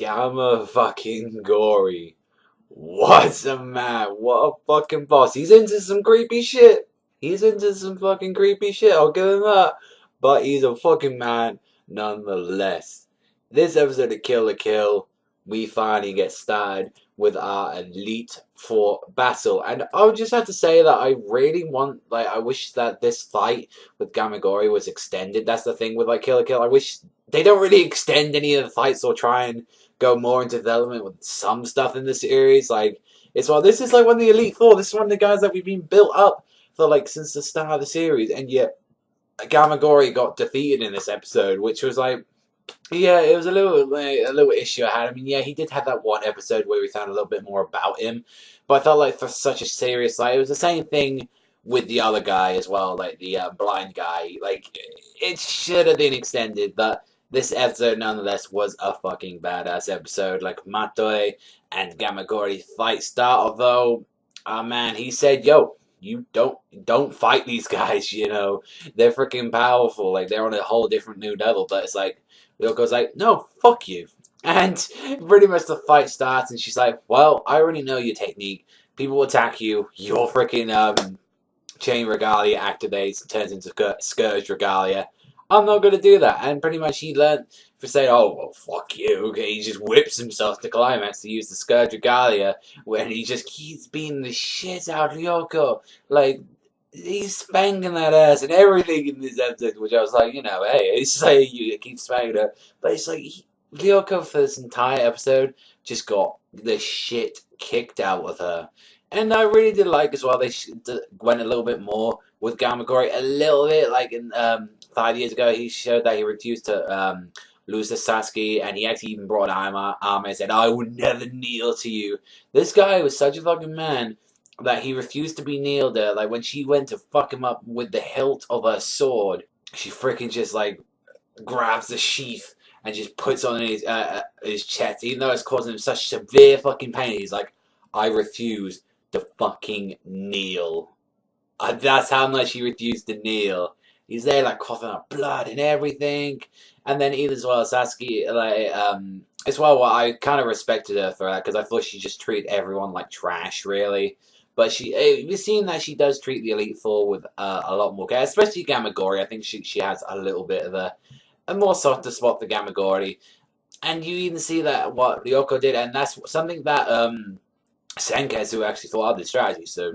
Gamma fucking Gory. What a man. What a fucking boss. He's into some creepy shit. He's into some fucking creepy shit. I'll give him that. But he's a fucking man nonetheless. This episode of Kill la Kill, we finally get started with our Elite Four battle. And I would just have to say that I really want, I wish that this fight with Gamagori was extended. That's the thing with, Kill la Kill. I wish they don't really extend any of the fights or try and go more into development with some stuff in the series. This is one of the Elite Four. This is one of the guys that we've been built up for, since the start of the series. And yet, Gamagori got defeated in this episode, which was yeah, it was a little issue I had. I mean, yeah, he did have that one episode where we found a little bit more about him, but I felt like for such a serious it was the same thing with the other guy as well, the blind guy. It should have been extended, but this episode nonetheless was a fucking badass episode. Matoi and Gamagori fight start, although, oh man, he said, yo, you don't fight these guys, they're freaking powerful, they're on a whole different new level, but it's Ryuko's no, fuck you. And pretty much the fight starts, and she's like, well, I already know your technique. People attack you, your freaking chain regalia activates and turns into Scourge regalia. I'm not going to do that. And pretty much he learned for saying, oh, well, fuck you. Okay, he just whips himself to climax to use the Scourge regalia when he just keeps beating the shit out of Ryuko. He's spanking that ass and everything in this episode, which I was hey, it's you keep spanking her. But it's Ryuko for this entire episode just got the shit kicked out of her. And I really did like as well, they went a little bit more with Gamagori, a little bit, in 5 years ago, he showed that he refused to lose to Sasuke, and he actually even brought an armor and said, I would never kneel to you. This guy was such a fucking man that he refused to be kneeled at. When she went to fuck him up with the hilt of her sword, she freaking just, grabs the sheath and just puts on his chest, even though it's causing him such severe fucking pain. He's I refuse to fucking kneel. That's how much he refused to kneel. He's there coughing up blood and everything. And then even as well Sasuke, as well, I kind of respected her for that, because I thought she just treated everyone like trash, really. But we've seen that she does treat the Elite Four with a lot more care, especially Gamagori. I think she has a little bit of a more softer spot for Gamagori. And you even see that what Ryuko did, and that's something that Senketsu actually thought of the strategy, so,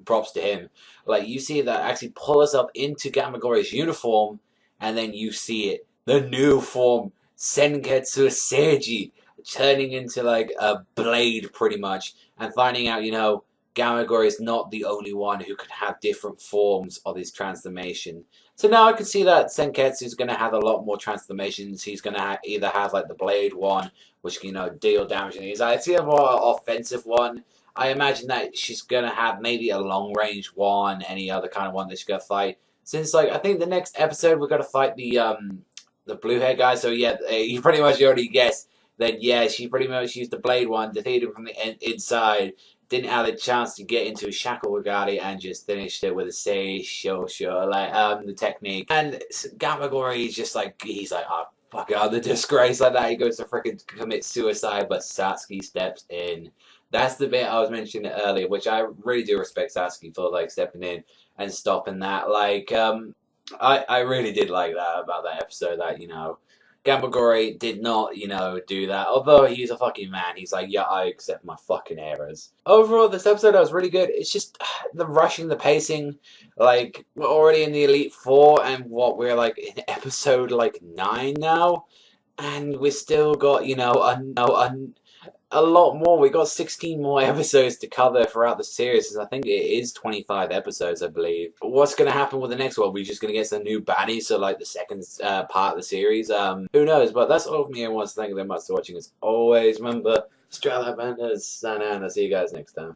props to him. You see that actually pull us up into Gamagori's uniform, and then you see it, the new form, Senketsu Seiji, turning into a blade pretty much, and finding out, Gamagori is not the only one who can have different forms of his transformation. So now I can see that Senketsu is going to have a lot more transformations. He's going to either have the blade one, which can deal damage, and it's a more offensive one. I imagine that she's going to have maybe a long range one, any other kind of one that she's going to fight. Since I think the next episode we're going to fight the blue hair guy. So yeah, you pretty much already guessed that. Yeah, she pretty much used the blade one, defeated him from the inside. Didn't have a chance to get into a shackle regalia and just finished it with a say sure the technique. And Gamagori is just he's oh fuck it, the disgrace that. He goes to freaking commit suicide, but Sasuke steps in. That's the bit I was mentioning earlier, which I really do respect Sasuke for stepping in and stopping that. I really did like that about that episode, that Gamagori did not, do that. Although he's a fucking man, he's yeah, I accept my fucking errors. Overall, this episode was really good. It's just the rushing, the pacing. We're already in the Elite Four, and we're in episode 9 now, and we still got a lot more. We got 16 more episodes to cover throughout the series. I think it is 25 episodes, I believe. What's going to happen with the next one? We're just going to get some new baddies, so the second part of the series. Who knows? But that's all from me. I want to thank you very much for watching. As always, remember, Strala Bandas, and I'll see you guys next time.